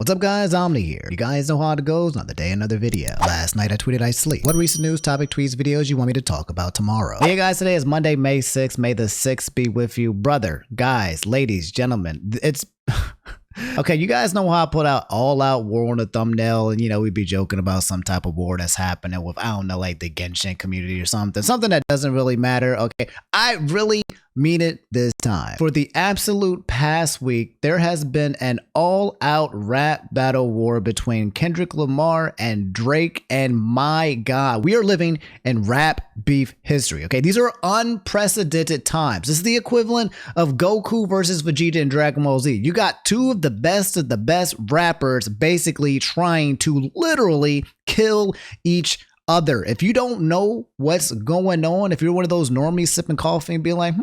What's up guys, Omni here. You guys know how it goes, another day, another video. Last night I tweeted I sleep. What recent news, topic, tweets, videos you want me to talk about tomorrow? Hey guys, today is Monday, May 6th. May the 6th be with you. Brother, guys, ladies, gentlemen, it's... Okay, you guys know how I put out all out war on the thumbnail, and we'd be joking about some type of war that's happening with, I don't know, like the Genshin community or something that doesn't really matter. Okay, I really mean it this time. For the absolute past week, there has been an all-out rap battle war between Kendrick Lamar and Drake, and my God, we are living in rap beef history. Okay, these are unprecedented times. This is the equivalent of Goku versus Vegeta in Dragon Ball Z. You got two of the best rappers basically trying to literally kill each other. If you don't know what's going on, if you're one of those normies sipping coffee and being like,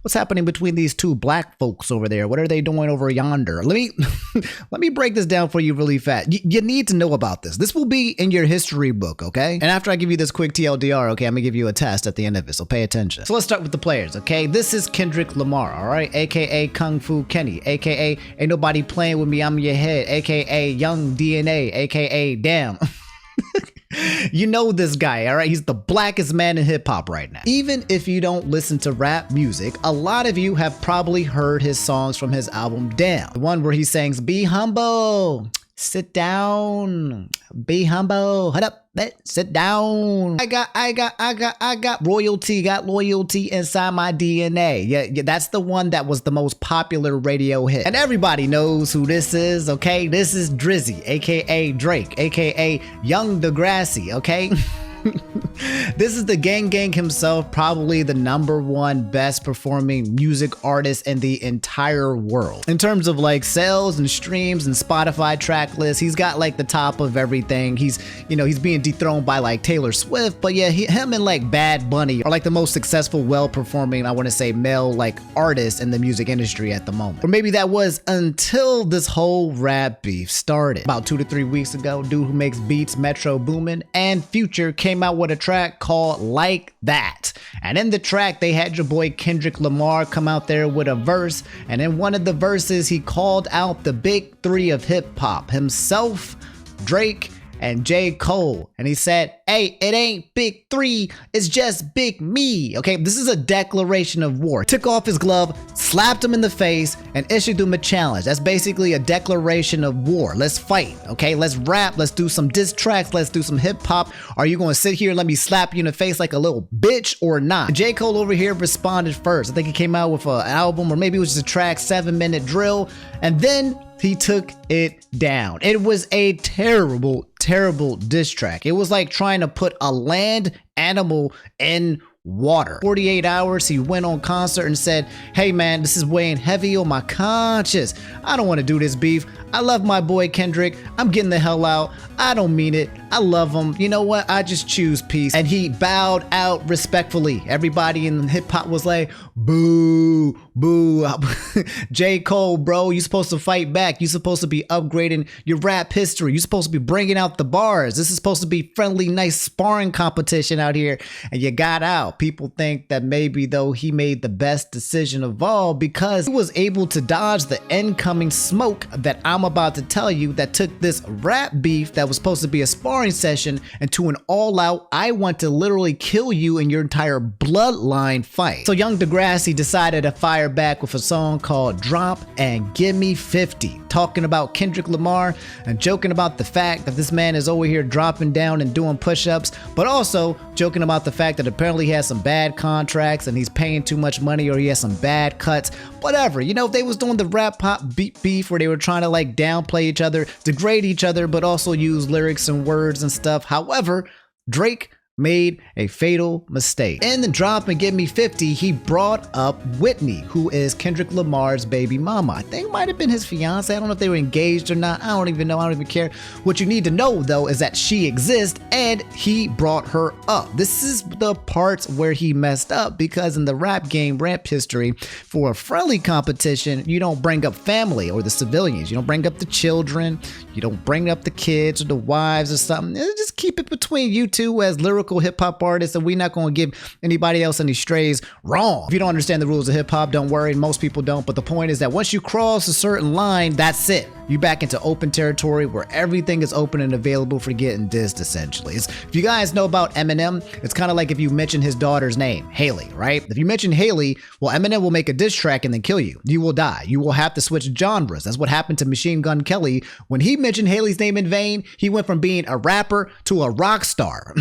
what's happening between these two black folks over there? What are they doing over yonder? Let me break this down for you really fast. You need to know about this. This will be in your history book, okay? And after I give you this quick TLDR, okay, I'm gonna give you a test at the end of it, so pay attention. So let's start with the players, okay? This is Kendrick Lamar, all right? AKA Kung Fu Kenny, AKA Ain't Nobody Playing With Me, I'm in Your Head, AKA Young DNA, AKA Damn. You know this guy, all right? He's the blackest man in hip hop right now. Even if you don't listen to rap music, a lot of you have probably heard his songs from his album Damn. The one where he sings, be humble, sit down, be humble, hut up, sit down. I got royalty, got loyalty inside my DNA. Yeah, that's the one that was the most popular radio hit. And everybody knows who this is, okay? This is Drizzy, aka Drake, aka Young Degrassi, okay? This is the gang himself, probably the #1 best performing music artist in the entire world. In terms of like sales and streams and Spotify track lists, he's got like the top of everything. He's being dethroned by like Taylor Swift, but yeah, him and like Bad Bunny are like the most successful, well-performing, I want to say male like artists in the music industry at the moment. Or maybe that was until this whole rap beef started. About 2 to 3 weeks ago, dude who makes beats, Metro Boomin, and Future came out with a track called Like That. And in the track, they had your boy Kendrick Lamar come out there with a verse. And in one of the verses, he called out the big three of hip hop, himself, Drake, and J. Cole. And he said, hey, it ain't big three, it's just big me. Okay, this is a declaration of war. Took off his glove, slapped him in the face, and issued him a challenge. That's basically a declaration of war. Let's fight, okay? Let's rap, let's do some diss tracks, let's do some hip hop. Are you gonna sit here and let me slap you in the face like a little bitch or not? J. Cole over here responded first. I think he came out with an album, or maybe it was just a track, 7-minute drill, and then he took it down. It was a terrible diss track. It was like trying to put a land animal in water. 48 hours, he went on concert and said, hey man, this is weighing heavy on my conscience. I don't want to do this beef. I love my boy Kendrick. I'm getting the hell out. I don't mean it. I love him. You know what? I just choose peace. And he bowed out respectfully. Everybody in hip hop was like, boo, boo. J. Cole, bro, you supposed to fight back. You supposed to be upgrading your rap history. You supposed to be bringing out the bars. This is supposed to be friendly, nice sparring competition out here. And you got out. People think that maybe though he made the best decision of all because he was able to dodge the incoming smoke that I'm about to tell you that took this rap beef that was supposed to be a sparring session into an all-out, I want to literally kill you in your entire bloodline fight. So Young Degrassi decided to fire back with a song called Drop and Give Me 50, talking about Kendrick Lamar and joking about the fact that this man is over here dropping down and doing push-ups, but also joking about the fact that apparently he has some bad contracts and he's paying too much money, or he has some bad cuts, whatever. If they was doing the rap pop beef where they were trying to like downplay each other, degrade each other, but also use lyrics and words and stuff. However, Drake made a fatal mistake. In the Drop and Give Me 50, he brought up Whitney, who is Kendrick Lamar's baby mama. I think it might have been his fiance. I don't know if they were engaged or not. I don't even know. I don't even care. What you need to know though is that she exists and he brought her up. This is the parts where he messed up, because in the rap game, rap history, for a friendly competition, you don't bring up family or the civilians. You don't bring up the children. You don't bring up the kids or the wives or something. Just keep it between you two as lyrical lyrical hip hop artist, and we're not going to give anybody else any strays. Wrong. If you don't understand the rules of hip hop, don't worry. Most people don't. But the point is that once you cross a certain line, that's it. You back into open territory where everything is open and available for getting dissed, essentially. If you guys know about Eminem, it's kind of like if you mention his daughter's name, Haley, right? If you mention Haley, well, Eminem will make a diss track and then kill you. You will die. You will have to switch genres. That's what happened to Machine Gun Kelly. When he mentioned Haley's name in vain, he went from being a rapper to a rock star.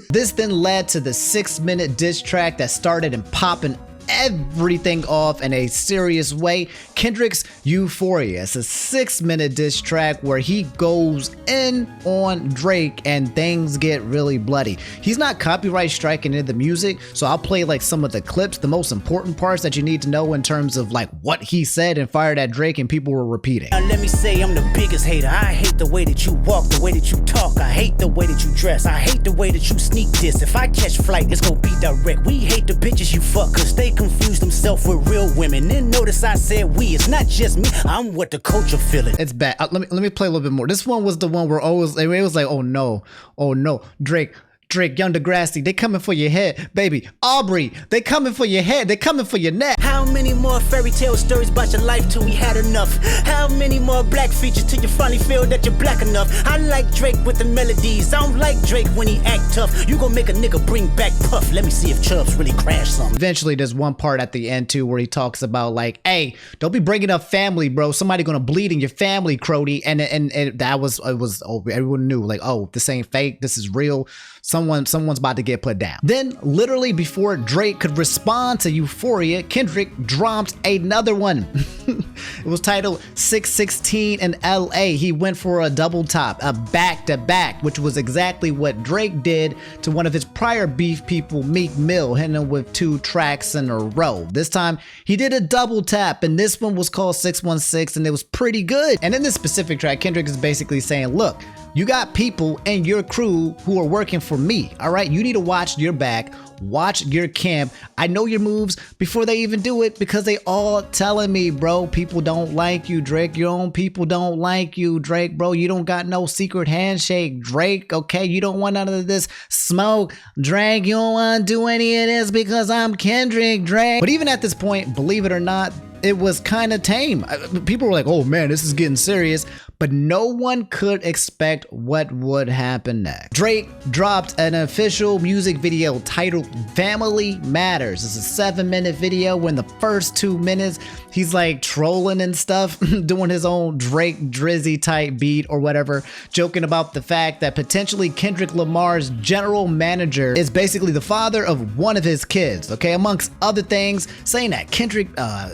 This then led to the 6-minute diss track that started and popping everything off in a serious way. Kendrick's Euphoria. It's a 6-minute diss track where he goes in on Drake and things get really bloody. He's not copyright striking into the music, so I'll play like some of the clips, the most important parts that you need to know in terms of like what he said and fired at Drake and people were repeating. Now let me say I'm the biggest hater. I hate the way that you walk, the way that you talk. I hate the way that you dress. I hate the way that you sneak this. If I catch flight, it's gonna be direct. We hate the bitches you fuck, cause they confuse themselves with real women. Then notice I said we. It's not just me. I'm what the culture feeling. It's bad. Let me play a little bit more. This one was the one where it was like, oh no, Drake, Young Degrassi, they coming for your head, baby. Aubrey, they coming for your head, they coming for your neck. How many more fairy tale stories about your life till we had enough? How many more black features till you finally feel that you're black enough? I like Drake with the melodies. I don't like Drake when he act tough. You gon' make a nigga bring back Puff. Let me see if Chubbs really crashed something. Eventually, there's one part at the end too where he talks about like, hey, don't be bringing up family, bro. Somebody gonna bleed in your family, Crody. And that was, everyone knew like, oh, this ain't fake. This is real. Someone's about to get put down. Then, literally before Drake could respond to Euphoria, Kendrick dropped another one. It was titled 616 in LA. He went for a double top, a back-to-back, which was exactly what Drake did to one of his prior beef people, Meek Mill, hitting him with 2 tracks in a row. This time, he did a double tap, and this one was called 616, and it was pretty good. And in this specific track, Kendrick is basically saying, look, you got people in your crew who are working for me, all right? You need to watch your back, watch your camp. I know your moves before they even do it because they all telling me, bro, people don't like you, Drake. Your own people don't like you, Drake, bro. You don't got no secret handshake, Drake, okay? You don't want none of this smoke, Drake. You don't want to do any of this because I'm Kendrick, Drake. But even at this point, believe it or not, it was kind of tame. People were like, oh man, this is getting serious. But no one could expect what would happen next. Drake dropped an official music video titled Family Matters. It's a 7-minute video where in the first 2 minutes, he's like trolling and stuff, doing his own Drake Drizzy type beat or whatever, joking about the fact that potentially Kendrick Lamar's general manager is basically the father of one of his kids, okay? Amongst other things, saying that Kendrick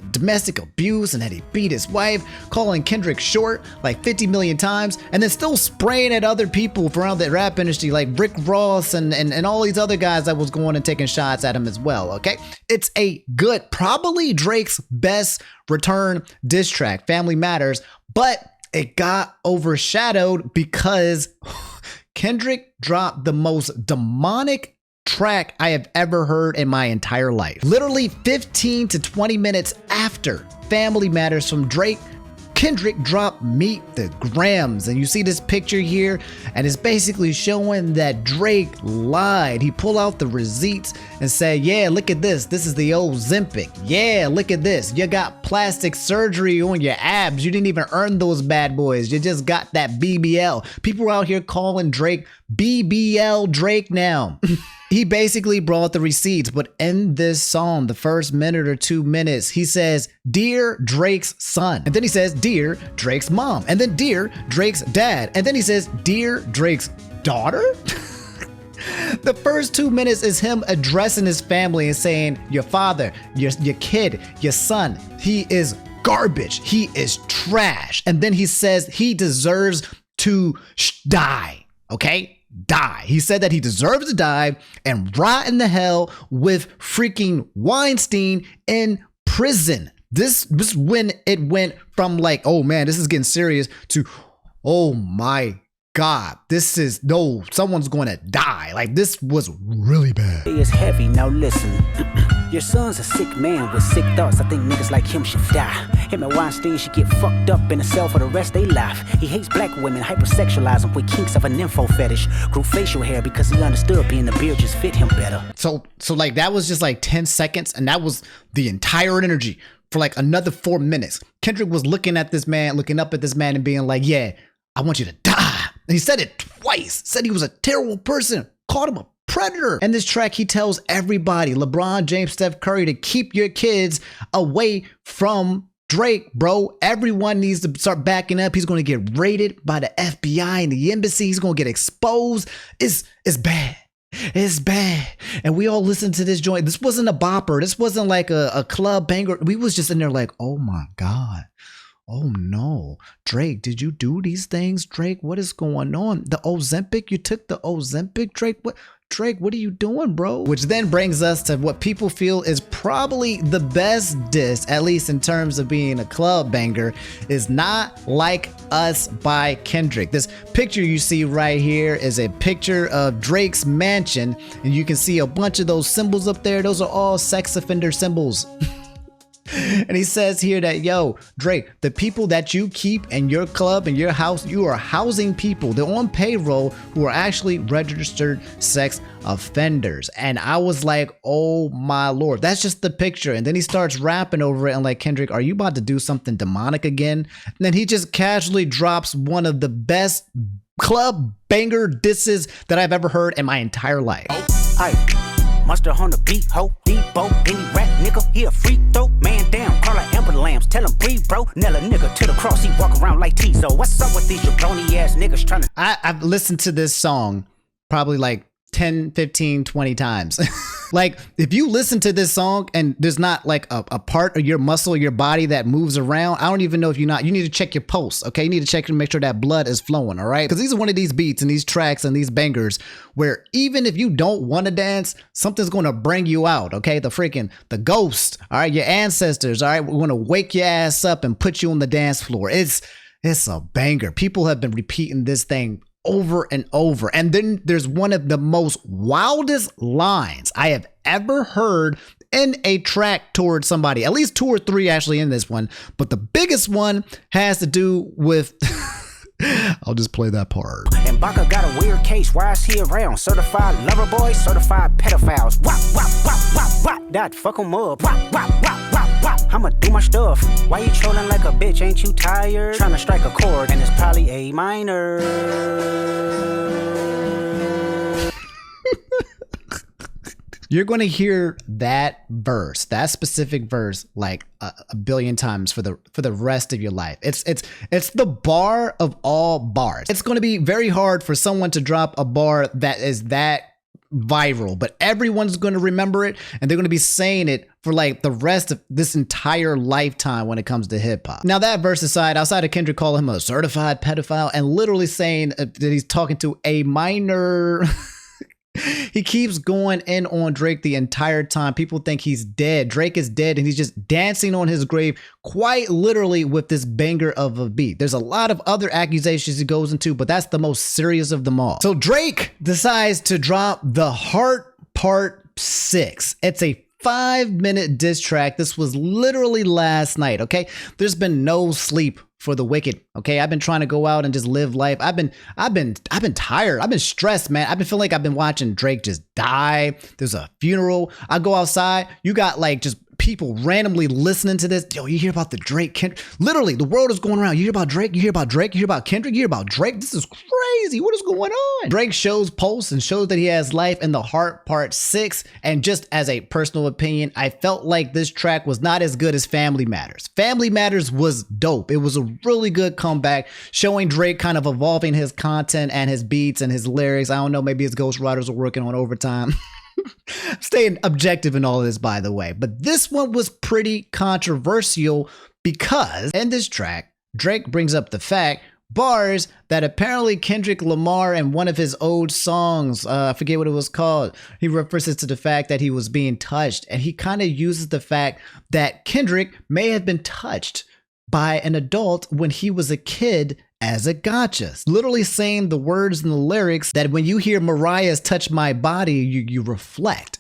domestic abuse and that he beat his wife, calling Kendrick short like 50 million times, and then still spraying at other people around the rap industry like Rick Ross and all these other guys that was going and taking shots at him as well, okay? It's a good, probably Drake's best return diss track, Family Matters, but it got overshadowed because Kendrick dropped the most demonic track I have ever heard in my entire life. Literally 15 to 20 minutes after Family Matters from Drake, Kendrick dropped Meet the Grams, and you see this picture here, and it's basically showing that Drake lied. He pulled out the receipts and said, yeah, look at this. This is the old Zempic. Yeah, look at this. You got plastic surgery on your abs. You didn't even earn those bad boys. You just got that BBL. People are out here calling Drake BBL Drake now. He basically brought the receipts, but in this song, the first minute or 2 minutes, he says, Dear Drake's son. And then he says, Dear Drake's mom. And then Dear Drake's dad. And then he says, Dear Drake's daughter? The first 2 minutes is him addressing his family and saying, your father, your kid, your son, he is garbage. He is trash. And then he says he deserves to die. Okay? Die. He said that he deserves to die and rot in the hell with freaking Weinstein in prison. This was when it went from like, oh man, this is getting serious, to, oh my God, this is, no, someone's going to die. Like, this was really bad. It's heavy, now listen. Your son's a sick man with sick thoughts. I think niggas like him should die. Him and Weinstein should get fucked up in a cell for the rest of their life. He hates black women, hypersexualize them with kinks of an info fetish. Grew facial hair because he understood being a beard just fit him better. So like, that was just like 10 seconds, and that was the entire energy for like another 4 minutes. Kendrick was looking at this man, looking up at this man and being like, yeah, I want you to die. And he said it twice, said he was a terrible person, called him a predator. And this track, he tells everybody, LeBron James, Steph Curry, to keep your kids away from Drake, bro. Everyone needs to start backing up. He's going to get raided by the FBI and the embassy. He's going to get exposed. It's bad. It's bad. And we all listened to this joint. This wasn't a bopper. This wasn't like a club banger. We was just in there like, oh my God. Oh no, Drake, did you do these things? Drake, what is going on? The Ozempic, you took the Ozempic, Drake? What? Drake, what are you doing, bro? Which then brings us to what people feel is probably the best diss, at least in terms of being a club banger, is Not Like Us by Kendrick. This picture you see right here is a picture of Drake's mansion, and you can see a bunch of those symbols up there. Those are all sex offender symbols. And he says here that, yo, Drake, the people that you keep in your club, in your house, you are housing people. They're on payroll who are actually registered sex offenders. And I was like, oh my Lord, that's just the picture. And then he starts rapping over it and like, Kendrick, are you about to do something demonic again? And then he just casually drops one of the best club banger disses that I've ever heard in my entire life. Mustard on the beat, ho, Debo, any rap nigga, he a freak throw, man down, call like Amber Lambs, tell him breathe, bro, nail a nigga to the cross, he walk around like Tizo. What's up with these jabroni ass niggas trying to... I've listened to this song probably like 10, 15, 20 times. Like, if you listen to this song and there's not like a part of your muscle or your body that moves around, I don't even know if you need to check your pulse, okay? You need to check to make sure that blood is flowing, all right? Because these are one of these beats and these tracks and these bangers where even if you don't want to dance, something's going to bring you out, okay? The ghost, all right? Your ancestors, all right? We're going to wake your ass up and put you on the dance floor. It's a banger. People have been repeating this thing over and over. And then there's one of the most wildest lines I have ever heard in a track towards somebody, at least 2 or 3 actually in this one. But the biggest one has to do with, I'll just play that part. And Baka got a weird case. Why is he around? Certified lover boys, certified pedophiles. Wop, wop, wop, wop, wop. That fuck 'em up. Wop, wop, wop, wop, wop. I'ma do my stuff. Why you trolling like a bitch? Ain't you tired? Trying to strike a chord, and it's probably A minor. You're going to hear that verse, that specific verse, like a billion times for the rest of your life. It's the bar of all bars. It's going to be very hard for someone to drop a bar that is that viral, but everyone's going to remember it, and they're going to be saying it for like the rest of this entire lifetime when it comes to hip hop. Now, that verse aside, outside of Kendrick calling him a certified pedophile and literally saying that he's talking to a minor. He keeps going in on Drake the entire time. People think he's dead. Drake is dead, and he's just dancing on his grave, quite literally, with this banger of a beat. There's a lot of other accusations he goes into, but that's the most serious of them all. So Drake decides to drop The Heart Part 6. It's a 5-minute diss track. This was literally last night, okay? There's been no sleep for the wicked, okay? I've been trying to go out and just live life. I've been tired. I've been stressed, man. I've been feeling like I've been watching Drake just die. There's a funeral. I go outside. You got like just people randomly listening to this. Yo, you hear about the Drake, Kendrick? Literally, the world is going around. You hear about Drake? You hear about Drake? You hear about Kendrick? You hear about Drake? This is crazy. What is going on? Drake shows posts and shows that he has life in The Heart Part 6. And just as a personal opinion, I felt like this track was not as good as Family Matters. Family Matters was dope. It was a really good comeback, showing Drake kind of evolving his content and his beats and his lyrics. I don't know, maybe his ghostwriters are working on overtime. Staying objective in all of this, by the way. But this one was pretty controversial because in this track, Drake brings up the fact, bars that apparently Kendrick Lamar in one of his old songs, I forget what it was called, he references to the fact that he was being touched, and he kind of uses the fact that Kendrick may have been touched by an adult when he was a kid as a gotcha. Literally saying the words in the lyrics that when you hear Mariah's Touch My Body, you reflect.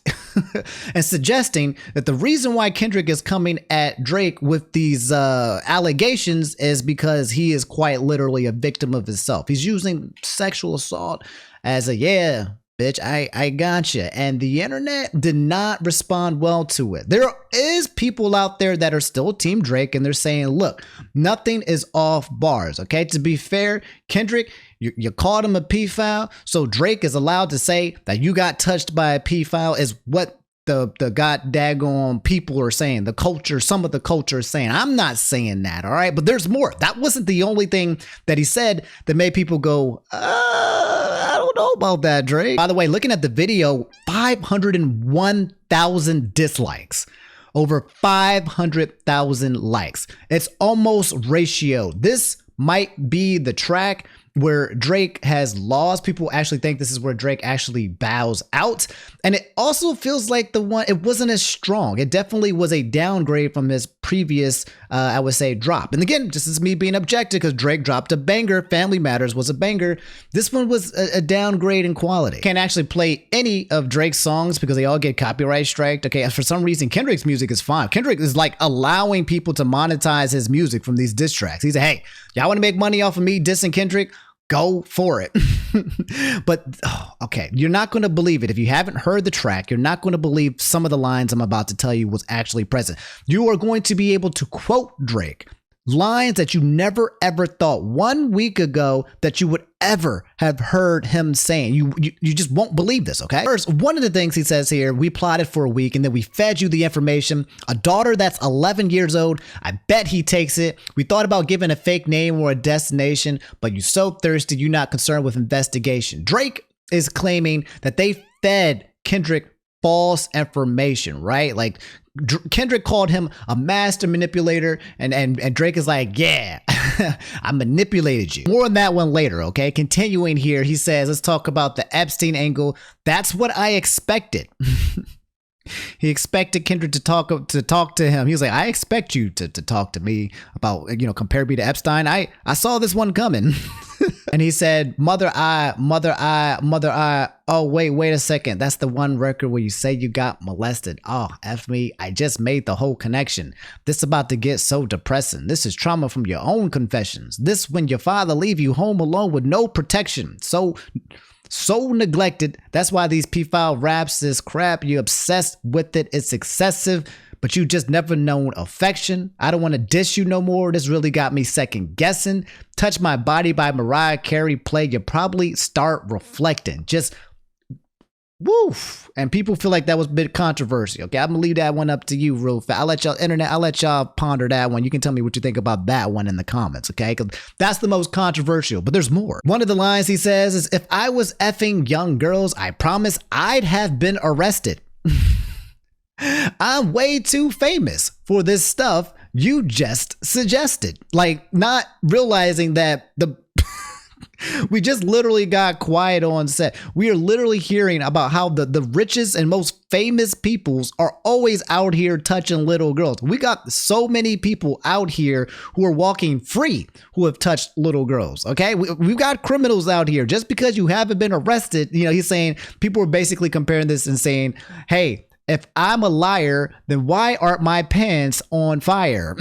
And suggesting that the reason why Kendrick is coming at Drake with these allegations is because he is quite literally a victim of himself. He's using sexual assault as a, yeah, bitch, I gotcha. And the internet did not respond well to it. There is people out there that are still Team Drake, and they're saying, look, nothing is off bars, okay? To be fair, Kendrick, you called him a pedophile, so Drake is allowed to say that you got touched by a pedophile is what the god daggone people are saying. The culture, some of the culture is saying. I'm not saying that, all right? But there's more. That wasn't the only thing that he said that made people go, I don't know about that, Drake. By the way, looking at the video, 501,000 dislikes. Over 500,000 likes. It's almost ratio. This might be the track where Drake has lost. People actually think this is where Drake actually bows out. And it also feels like it wasn't as strong. It definitely was a downgrade from his previous, I would say, drop. And again, just as me being objective, because Drake dropped a banger. Family Matters was a banger. This one was a downgrade in quality. Can't actually play any of Drake's songs because they all get copyright striked. Okay, for some reason, Kendrick's music is fine. Kendrick is like allowing people to monetize his music from these diss tracks. He's like, hey, y'all want to make money off of me dissing Kendrick? Go for it. But, okay, you're not going to believe it. If you haven't heard the track, you're not going to believe some of the lines I'm about to tell you was actually present. You are going to be able to quote Drake lines that you never ever thought 1 week ago that you would ever have heard him saying. You just won't believe this, okay? First, one of the things he says here, we plotted for a week and then we fed you the information. A daughter that's 11 years old, I bet he takes it. We thought about giving a fake name or a destination, but you so thirsty, you're not concerned with investigation. Drake is claiming that they fed Kendrick false information, right? Like Kendrick called him a master manipulator, and Drake is like, yeah, I manipulated you. More on that one later, okay? Continuing here, he says, let's talk about the Epstein angle. That's what I expected. He expected Kendrick to talk to him. He was like, I expect you to talk to me about, compare me to Epstein. I saw this one coming. And he said, mother eye. Oh, wait a second. That's the one record where you say you got molested. Oh, F me. I just made the whole connection. This about to get so depressing. This is trauma from your own confessions. This when your father leave you home alone with no protection. So neglected. That's why these pedophile raps is crap. You obsessed with it. It's excessive, but you just never known affection. I don't want to diss you no more. This really got me second guessing. Touch My Body by Mariah Carey play. You probably start reflecting. Just woof. And people feel like that was a bit controversial. Okay, I'm gonna leave that one up to you real fast. I'll let y'all ponder that one. You can tell me what you think about that one in the comments, okay? Because that's the most controversial, but there's more. One of the lines he says is, if I was effing young girls, I promise I'd have been arrested. I'm way too famous for this stuff you just suggested. Like, not realizing that we just literally got quiet on set. We are literally hearing about how the richest and most famous peoples are always out here touching little girls. We got so many people out here who are walking free who have touched little girls, okay? We've got criminals out here. Just because you haven't been arrested, he's saying, people are basically comparing this and saying, hey, if I'm a liar, then why aren't my pants on fire?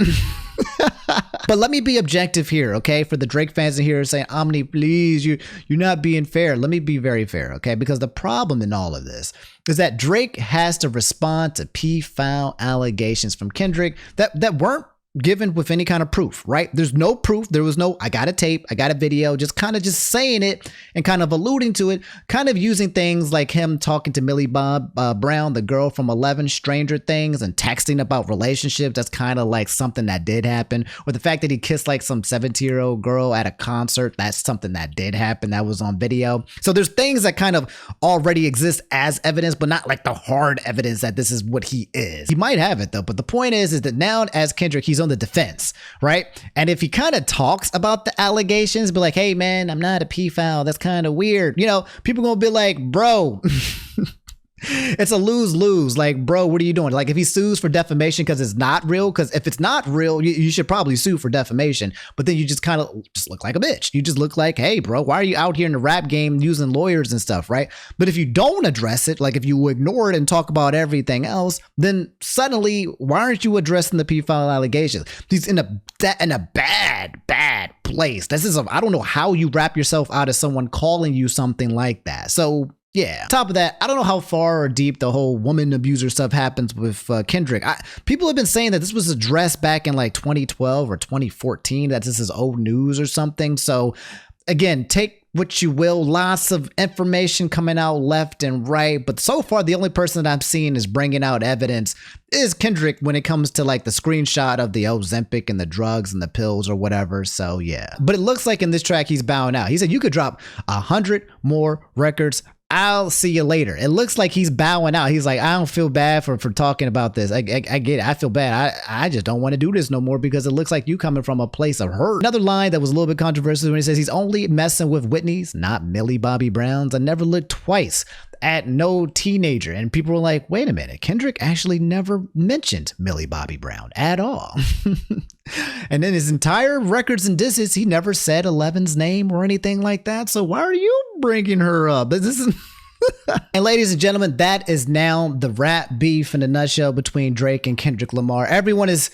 But let me be objective here, okay? For the Drake fans in here saying, Omni, please, you're not being fair. Let me be very fair, okay? Because the problem in all of this is that Drake has to respond to pedophile allegations from Kendrick that weren't given with any kind of proof, right? There's no proof. There was no, I got a tape, I got a video, just saying it and kind of alluding to it, kind of using things like him talking to Millie Bob Brown, the girl from 11 Stranger Things, and texting about relationships. That's kind of like something that did happen. Or the fact that he kissed like some 17-year-old girl at a concert. That's something that did happen. That was on video. So there's things that kind of already exist as evidence, but not like the hard evidence that this is what he is. He might have it though, but the point is that now as Kendrick, he's on the defense, right? And if he kind of talks about the allegations, be like, hey man, I'm not a pedophile, that's kind of weird, people gonna be like, bro, It's a lose-lose. Like, bro, what are you doing? Like, if he sues for defamation because it's not real, because if it's not real, you should probably sue for defamation. But then you just kind of just look like a bitch. You just look like, hey, bro, why are you out here in the rap game using lawyers and stuff, right? But if you don't address it, like if you ignore it and talk about everything else, then suddenly, why aren't you addressing the pedophile allegations? He's in a bad place. I don't know how you wrap yourself out of someone calling you something like that. So yeah. Top of that, I don't know how far or deep the whole woman abuser stuff happens with Kendrick. People have been saying that this was addressed back in like 2012 or 2014, that this is old news or something. So again, take what you will. Lots of information coming out left and right. But so far, the only person that I'm seeing is bringing out evidence is Kendrick when it comes to like the screenshot of the Ozempic and the drugs and the pills or whatever. So yeah. But it looks like in this track, he's bowing out. He said, you could drop 100 more records, I'll see you later. It looks like he's bowing out. He's like, I don't feel bad for talking about this. I get it. I feel bad. I just don't want to do this no more because it looks like you coming from a place of hurt. Another line that was a little bit controversial when he says he's only messing with Whitney's, not Millie Bobby Brown's. I never looked twice at no teenager. And people were like, wait a minute. Kendrick actually never mentioned Millie Bobby Brown at all. And in his entire records and disses, he never said Eleven's name or anything like that. So why are you bringing her up? This is and ladies and gentlemen, that is now the rap beef in a nutshell between Drake and Kendrick Lamar. Everyone is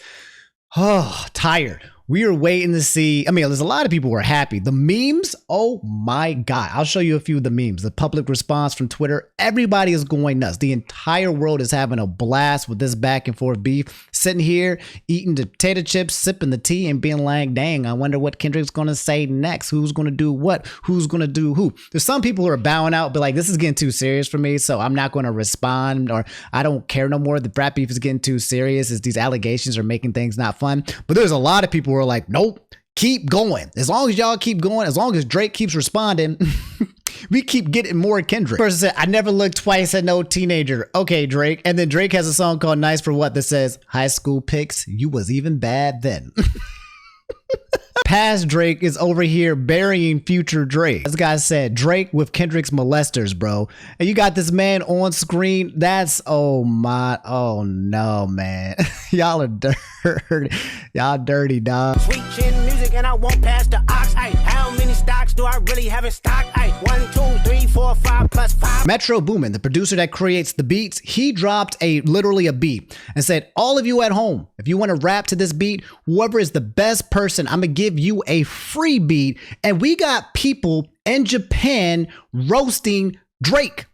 tired. We are waiting to see. I mean, there's a lot of people who are happy. The memes, oh my God. I'll show you a few of the memes. The public response from Twitter. Everybody is going nuts. The entire world is having a blast with this back and forth beef. Sitting here, eating the potato chips, sipping the tea, and being like, dang, I wonder what Kendrick's going to say next. Who's going to do what? Who's going to do who? There's some people who are bowing out, but like, this is getting too serious for me, so I'm not going to respond, or I don't care no more. The rap beef is getting too serious as these allegations are making things not fun. But there's a lot of people who are like, nope, keep going. As long as y'all keep going, as long as Drake keeps responding, we keep getting more Kendrick. Person said, I never looked twice at no teenager. Okay, Drake. And then Drake has a song called Nice for What that says, high school pics, you was even bad then. Past Drake is over here burying future Drake. This guy said, Drake with Kendrick's molesters, bro. And you got this man on screen. That's, oh no, man. Y'all are dirty. Y'all dirty, dog. Sweet chin music and I won't pass the ox. Ay, how many stocks do I really have in stock? Ay, 1, 2, 3, 4, 5 plus 5. Metro Boomin, the producer that creates the beats, he dropped literally a beat and said, all of you at home, if you want to rap to this beat, whoever is the best person, I'm going to give you a free beat. And we got people in Japan roasting Drake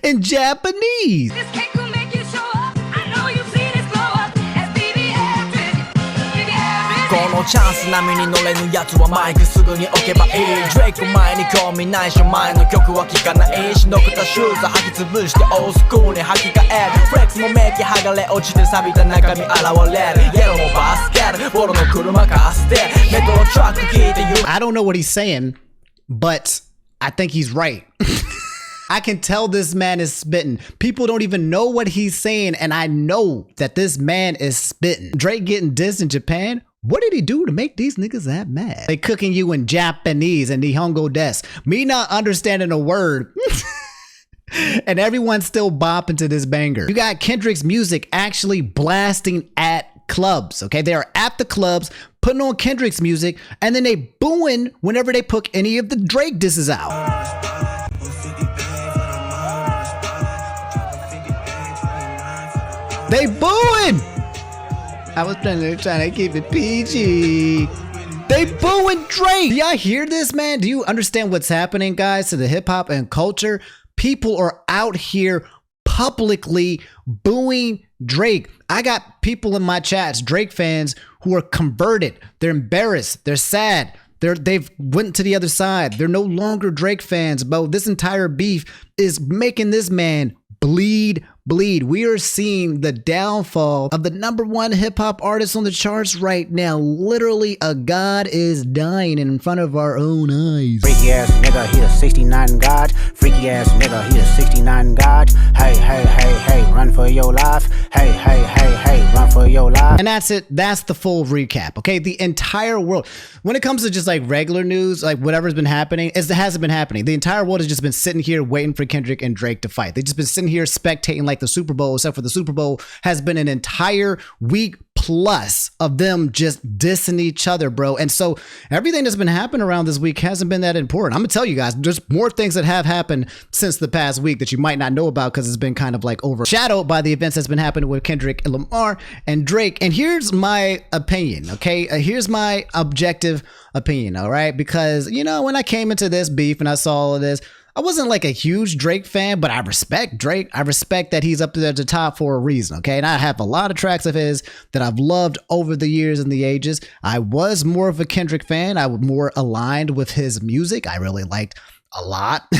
in Japanese. This cake will make you show up. I know you see this glow up. SBB average. Baby average. このチャンス波に乗れぬやつはマイクすぐに置けばいい Drake 前に興味ないし前の曲は聴かないしノクタシューズ履き潰してオースクールに履き替えるフレックスもメイキ剥がれ落ちて錆びた中身現れるイエローもバスケルボロの車貸してメトロトラック聴いて言う I don't know what he's saying, but I think he's right. I can tell this man is spitting. People don't even know what he's saying, and I know that this man is spitting. Drake getting dissed in Japan? What did he do to make these niggas that mad? They cooking you in Japanese and Nihongo des. Me not understanding a word. And everyone's still bopping to this banger. You got Kendrick's music actually blasting at clubs, okay? They are at the clubs putting on Kendrick's music, and then they booing whenever they put any of the Drake disses out. They booing! I was trying to keep it PG. They booing Drake! Do y'all hear this, man? Do you understand what's happening, guys, to the hip hop and culture? People are out here publicly booing Drake. I got people in my chats, Drake fans, who are converted. They're embarrassed. They're sad. They've went to the other side. They're no longer Drake fans, but this entire beef is making this man bleed. We are seeing the downfall of the #1 hip hop artist on the charts right now. Literally, a god is dying in front of our own eyes. Break Freaky ass nigga, he a 69 god. Freaky ass nigga, he a 69 god. Hey, hey, hey, hey, run for your life. Hey, hey, hey, hey, run for your life. And that's it. That's the full recap. Okay. The entire world, when it comes to just like regular news, like whatever's been happening, it hasn't been happening. The entire world has just been sitting here waiting for Kendrick and Drake to fight. They've just been sitting here spectating like the Super Bowl, except for the Super Bowl has been an entire week plus of them just dissing each other, bro. And so everything that's been happening around this week hasn't been that important. I'm gonna tell you guys, there's more things that have happened since the past week that you might not know about because it's been kind of like overshadowed by the events that's been happening with Kendrick and Lamar and Drake. And here's my opinion, okay? Here's my objective opinion, all right? Because, you know, when I came into this beef and I saw all of this, I wasn't like a huge Drake fan, but I respect Drake. I respect that he's up there at the top for a reason, okay? And I have a lot of tracks of his that I've loved over the years and the ages. I was more of a Kendrick fan. I was more aligned with his music. I really liked a lot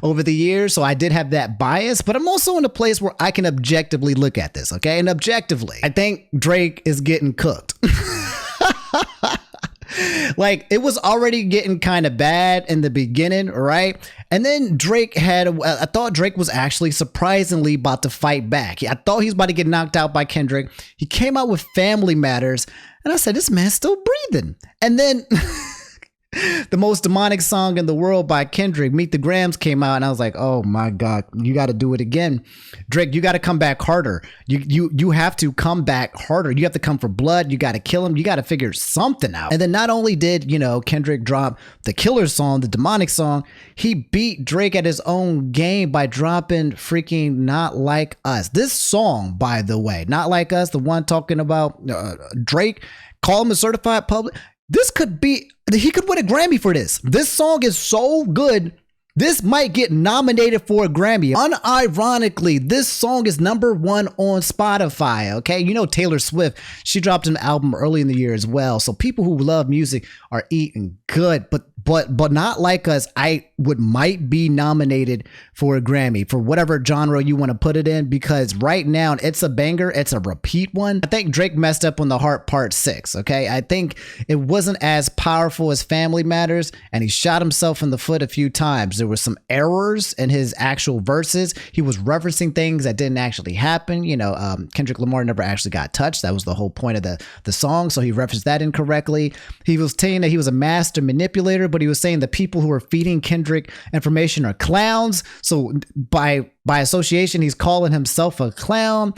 over the years. So I did have that bias, but I'm also in a place where I can objectively look at this, okay? And objectively, I think Drake is getting cooked. Like, it was already getting kind of bad in the beginning, right? And then Drake I thought Drake was actually surprisingly about to fight back. I thought he was about to get knocked out by Kendrick. He came out with Family Matters, and I said, this man's still breathing. And then the most demonic song in the world by Kendrick, Meet the Grams, came out, and I was like, oh my God, you got to do it again. Drake, you got to come back harder. You have to come back harder. You have to come for blood. You got to kill him. You got to figure something out. And then not only did, you know, Kendrick drop the killer song, the demonic song, he beat Drake at his own game by dropping freaking Not Like Us. This song, by the way, Not Like Us, the one talking about Drake, call him a certified public. This could be, he could win a Grammy for this. This song is so good, this might get nominated for a Grammy. Unironically, this song is #1 on Spotify, okay? You know Taylor Swift, she dropped an album early in the year as well. So people who love music are eating good, but Not Like Us, might be nominated for a Grammy for whatever genre you want to put it in, because right now it's a banger. It's a repeat one. I think Drake messed up on the Heart Part 6, okay? I think it wasn't as powerful as Family Matters, and he shot himself in the foot a few times. There were some errors in his actual verses. He was referencing things that didn't actually happen. You know, Kendrick Lamar never actually got touched. That was the whole point of the song, so he referenced that incorrectly. He was saying that he was a master manipulator, but he was saying the people who are feeding Kendrick information are clowns. So by association, he's calling himself a clown.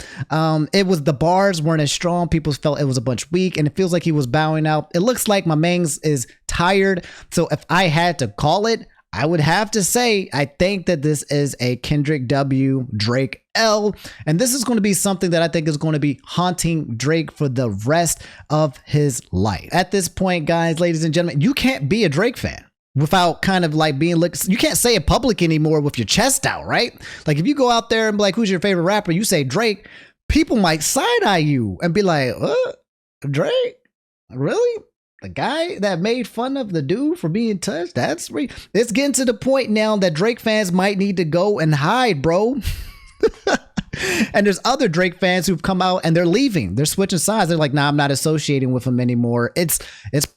It was, the bars weren't as strong. People felt it was a bunch weak, and it feels like he was bowing out. It looks like my mangs is tired. So if I had to call it, I would have to say, I think that this is a Kendrick W, Drake L, and this is going to be something that I think is going to be haunting Drake for the rest of his life. At this point, guys, ladies and gentlemen, you can't be a Drake fan without kind of like being, you can't say it public anymore with your chest out, right? Like if you go out there and be like, who's your favorite rapper? You say Drake, people might side eye you and be like, Drake? Really? The guy that made fun of the dude for being touched? It's getting to the point now that Drake fans might need to go and hide, bro. And there's other Drake fans who've come out and they're leaving. They're switching sides. They're like, nah, I'm not associating with him anymore. It's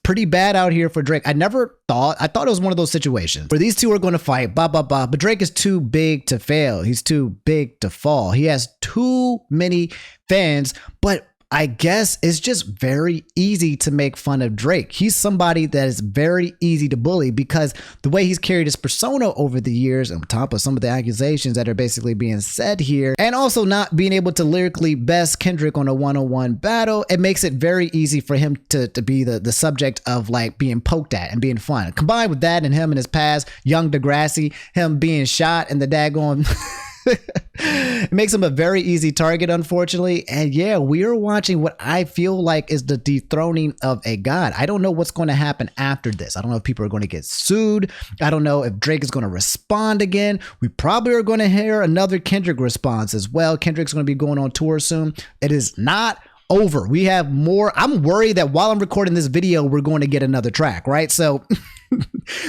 pretty bad out here for Drake. I thought it was one of those situations where these two are going to fight, but Drake is too big to fail. He's too big to fall. He has too many fans, but I guess it's just very easy to make fun of Drake. He's somebody that is very easy to bully because the way he's carried his persona over the years, on top of some of the accusations that are basically being said here, and also not being able to lyrically best Kendrick on a one-on-one battle, it makes it very easy for him to be the subject of like being poked at and being fun. Combined with that and him in his past, young Degrassi, him being shot and the daggone it makes him a very easy target, unfortunately. And yeah, we are watching what I feel like is the dethroning of a god. I don't know what's going to happen after this. I don't know if people are going to get sued. I don't know if Drake is going to respond again. We probably are going to hear another Kendrick response as well. Kendrick's going to be going on tour soon. It is not over. We have more. I'm worried that while I'm recording this video, we're going to get another track, right? So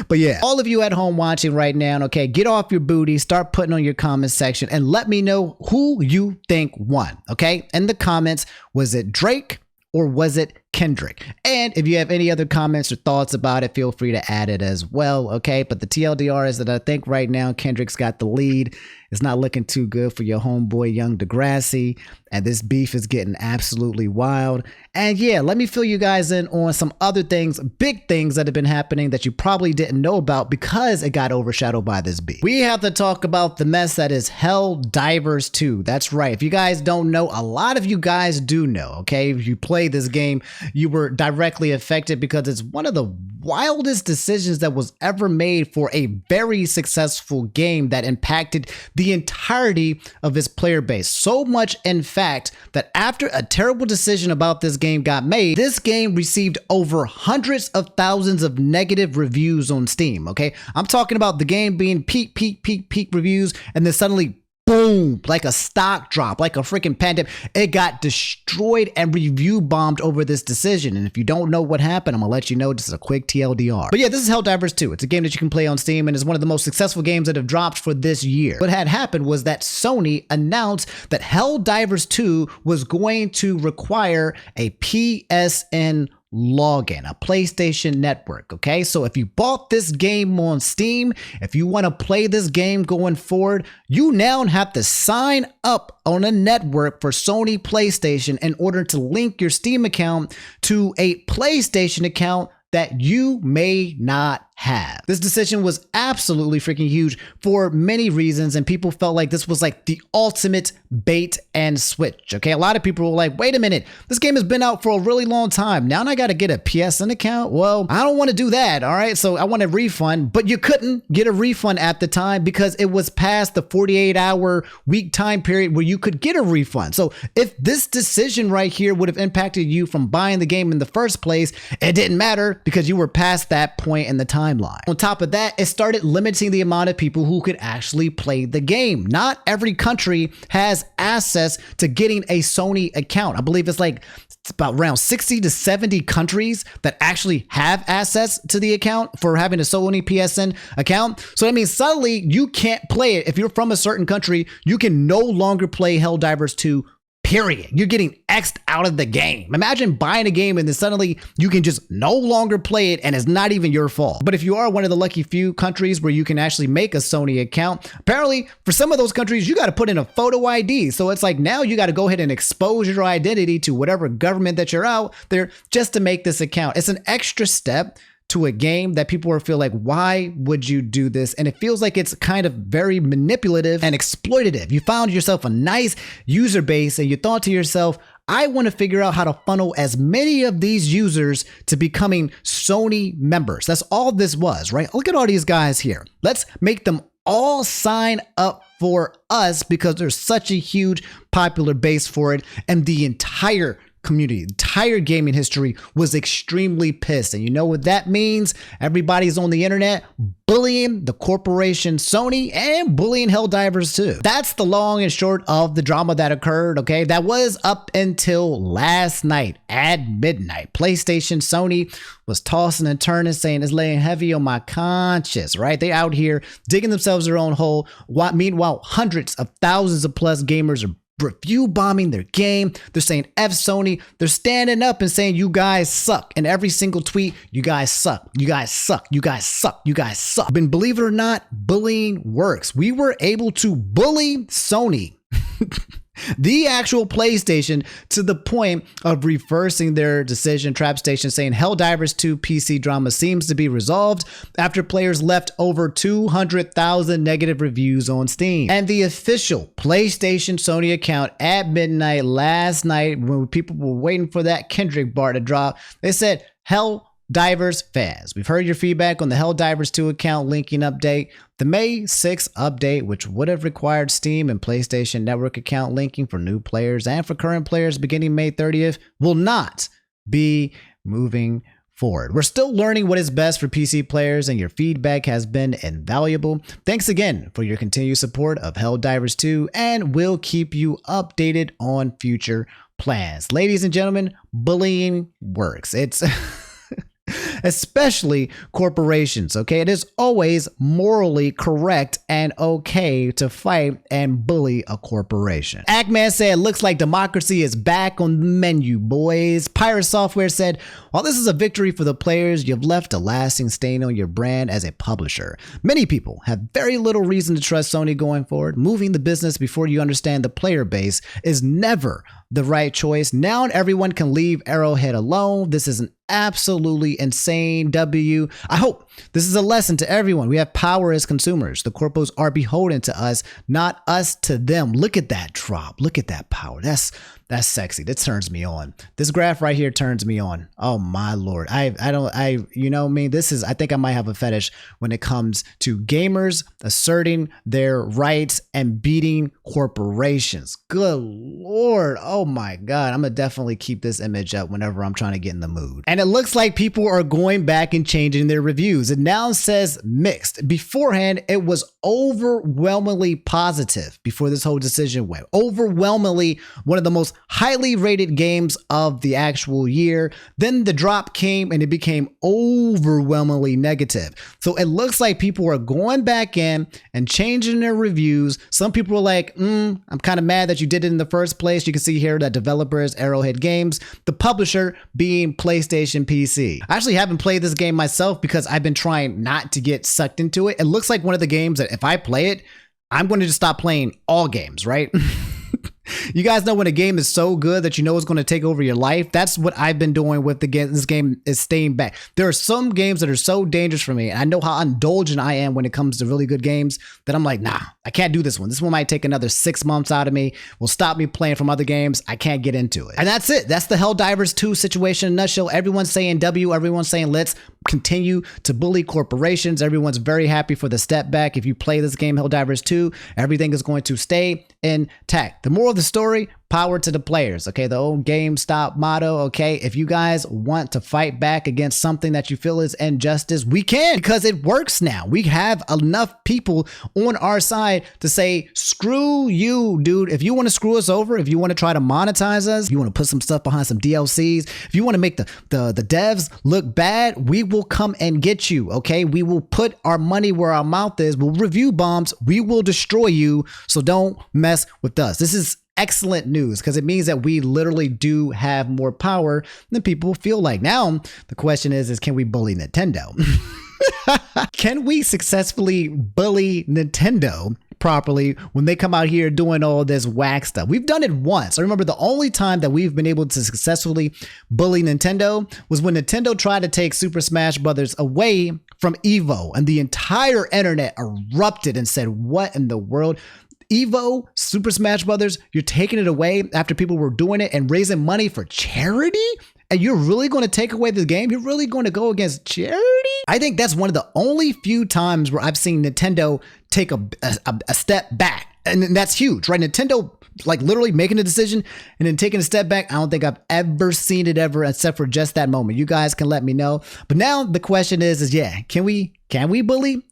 but yeah, all of you at home watching right now, okay, get off your booty, start putting on your comment section and let me know who you think won, okay? In the comments, was it Drake or was it Kendrick. And if you have any other comments or thoughts about it, feel free to add it as well, okay? But the TLDR is that I think right now Kendrick's got the lead. It's not looking too good for your homeboy Young Degrassi, and this beef is getting absolutely wild. And yeah, let me fill you guys in on some other things, big things that have been happening that you probably didn't know about because it got overshadowed by this beef. We have to talk about the mess that is Helldivers 2. That's right. If you guys don't know, a lot of you guys do know, okay? If you play this game, you were directly affected because it's one of the wildest decisions that was ever made for a very successful game that impacted the entirety of its player base. So much, in fact, that after a terrible decision about this game got made, this game received over hundreds of thousands of negative reviews on Steam, okay? I'm talking about the game being peak reviews, and then suddenly boom, like a stock drop, like a freaking pandemic. It got destroyed and review bombed over this decision. And if you don't know what happened, I'm gonna let you know. Just a quick TLDR. But yeah, this is Helldivers 2. It's a game that you can play on Steam and is one of the most successful games that have dropped for this year. What had happened was that Sony announced that Helldivers 2 was going to require a PSN login, a PlayStation Network, okay? So if you bought this game on Steam, if you want to play this game going forward, you now have to sign up on a network for Sony PlayStation in order to link your Steam account to a PlayStation account that you may not have. This decision was absolutely freaking huge for many reasons, and people felt like this was like the ultimate bait and switch, okay? A lot of people were like, wait a minute, this game has been out for a really long time. Now I gotta get a PSN account? Well, I don't want to do that, all right? So I want a refund, but you couldn't get a refund at the time because it was past the 48-hour week time period where you could get a refund. So if this decision right here would have impacted you from buying the game in the first place, it didn't matter because you were past that point in the timeline. On top of that, it started limiting the amount of people who could actually play the game. Not every country has access to getting a Sony account. I believe it's about around 60 to 70 countries that actually have access to the account for having a Sony PSN account. So that means suddenly you can't play it. If you're from a certain country, you can no longer play Helldivers 2. Period. You're getting X'd out of the game. Imagine buying a game and then suddenly you can just no longer play it and it's not even your fault. But if you are one of the lucky few countries where you can actually make a Sony account, apparently for some of those countries, you got to put in a photo ID. So it's like now you got to go ahead and expose your identity to whatever government that you're out there just to make this account. It's an extra step to a game that people are feel like, why would you do this? And it feels like it's kind of very manipulative and exploitative. You found yourself a nice user base and you thought to yourself, I want to figure out how to funnel as many of these users to becoming Sony members. That's all this was, right? Look at all these guys here. Let's make them all sign up for us because there's such a huge popular base for it, and the entire community, entire gaming history was extremely pissed. And you know what that means? Everybody's on the internet bullying the corporation Sony and bullying Helldivers too. That's the long and short of the drama that occurred, okay? That was up until last night at midnight. PlayStation, Sony was tossing and turning, saying it's laying heavy on my conscience, right? They out here digging themselves their own hole. Meanwhile, hundreds of thousands of plus gamers are review bombing their game. They're saying F Sony. They're standing up and saying you guys suck. In every single tweet, you guys suck. You guys suck. You guys suck. You guys suck. And believe it or not, bullying works. We were able to bully Sony, the actual PlayStation, to the point of reversing their decision. TrapStation saying Helldivers 2 PC drama seems to be resolved after players left over 200,000 negative reviews on Steam. And the official PlayStation Sony account at midnight last night, when people were waiting for that Kendrick bar to drop, they said, Helldivers fans, we've heard your feedback on the Helldivers 2 account linking update. The May 6th update, which would have required Steam and PlayStation Network account linking for new players and for current players beginning May 30th, will not be moving forward. We're still learning what is best for PC players, and your feedback has been invaluable. Thanks again for your continued support of Helldivers 2, and we'll keep you updated on future plans. Ladies and gentlemen, bullying works. especially corporations, okay? It is always morally correct and okay to fight and bully a corporation. Ackman said, looks like democracy is back on the menu, boys. Pirate Software said, while this is a victory for the players, you've left a lasting stain on your brand as a publisher. Many people have very little reason to trust Sony going forward. Moving the business before you understand the player base is never the right choice. Now everyone can leave Arrowhead alone. This is an absolutely insane W. I hope this is a lesson to everyone. We have power as consumers. The corpos are beholden to us, not us to them. Look at that drop. Look at that power. That's sexy. That turns me on. This graph right here turns me on. Oh my Lord. I think I might have a fetish when it comes to gamers asserting their rights and beating corporations. Good Lord. Oh my God. I'm gonna definitely keep this image up whenever I'm trying to get in the mood. And it looks like people are going back and changing their reviews. It now says mixed. Beforehand, it was overwhelmingly positive before this whole decision went. Overwhelmingly one of the most highly rated games of the actual year. Then the drop came and it became overwhelmingly negative. So it looks like people are going back in and changing their reviews. Some people are like, I'm kind of mad that you did it in the first place. You can see here that developers, Arrowhead Games, the publisher being PlayStation PC. I actually haven't played this game myself because I've been trying not to get sucked into it. It looks like one of the games that if I play it, I'm going to just stop playing all games, right? You guys know when a game is so good that you know it's going to take over your life. That's what I've been doing with the game. This game is staying back. There are some games that are so dangerous for me. And I know how indulgent I am when it comes to really good games that I'm like, nah, I can't do this one. This one might take another 6 months out of me. Will stop me playing from other games. I can't get into it. And that's it. That's the Helldivers 2 situation in a nutshell. Everyone's saying W. Everyone's saying let's continue to bully corporations. Everyone's very happy for the step back. If you play this game, Helldivers 2, everything is going to stay intact. The moral of the story, power to the players, okay? The old GameStop motto, okay? If you guys want to fight back against something that you feel is injustice, we can, because it works now. We have enough people on our side to say, screw you, dude. If you want to screw us over, if you want to try to monetize us, if you want to put some stuff behind some DLCs, if you want to make the devs look bad, we will come and get you, okay? We will put our money where our mouth is. We'll review bombs. We will destroy you. So don't mess with us. This is excellent news because it means that we literally do have more power than people feel like. Now, the question is can we bully Nintendo? Can we successfully bully Nintendo properly when they come out here doing all this whack stuff? We've done it once. I remember the only time that we've been able to successfully bully Nintendo was when Nintendo tried to take Super Smash Brothers away from Evo, and the entire internet erupted and said, what in the world? Evo, Super Smash Brothers, you're taking it away after people were doing it and raising money for charity? And you're really going to take away the game? You're really going to go against charity? I think that's one of the only few times where I've seen Nintendo take a step back. And that's huge, right? Nintendo, like literally making a decision and then taking a step back. I don't think I've ever seen it ever except for just that moment. You guys can let me know. But now the question is yeah, can we bully?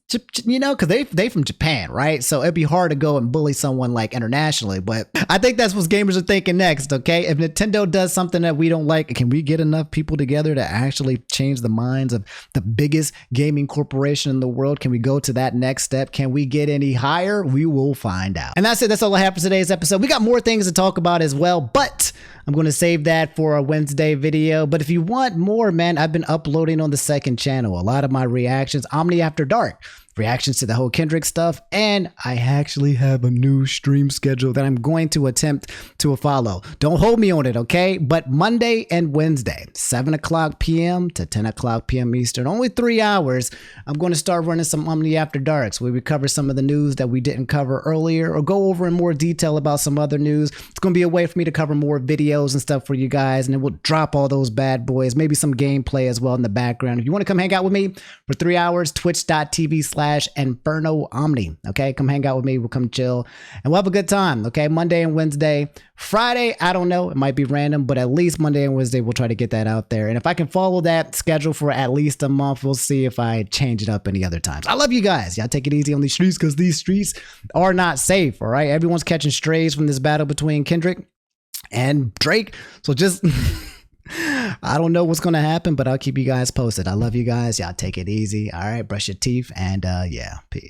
You know, because they from Japan, right? So it'd be hard to go and bully someone like internationally. But I think that's what gamers are thinking next, okay? If Nintendo does something that we don't like, can we get enough people together to actually change the minds of the biggest gaming corporation in the world? Can we go to that next step? Can we get any higher? We will find out. And that's it. That's all I have for today's episode. We got more things to talk about as well, but I'm going to save that for a Wednesday video. But if you want more, man, I've been uploading on the second channel. A lot of my reactions, Omni After Dark, reactions to the whole Kendrick stuff, and I actually have a new stream schedule that I'm going to attempt to follow. Don't hold me on it, okay? But Monday and Wednesday, 7 o'clock p.m. to 10 o'clock p.m. Eastern, only 3 hours, I'm going to start running some Omni After Darks where we cover some of the news that we didn't cover earlier or go over in more detail about some other news. It's going to be a way for me to cover more videos and stuff for you guys, and then we'll drop all those bad boys, maybe some gameplay as well in the background. If you want to come hang out with me for 3 hours, twitch.tv/Inferno Omni. Okay, come hang out with me. We'll come chill and we'll have a good time. Okay, Monday and Wednesday. Friday, I don't know. It might be random, but at least Monday and Wednesday, we'll try to get that out there. And if I can follow that schedule for at least a month, we'll see if I change it up any other times. I love you guys. Y'all take it easy on these streets because these streets are not safe. All right, everyone's catching strays from this battle between Kendrick and Drake. So just I don't know what's gonna happen, but I'll keep you guys posted. I love you guys. Y'all take it easy. All right, brush your teeth, and yeah, peace.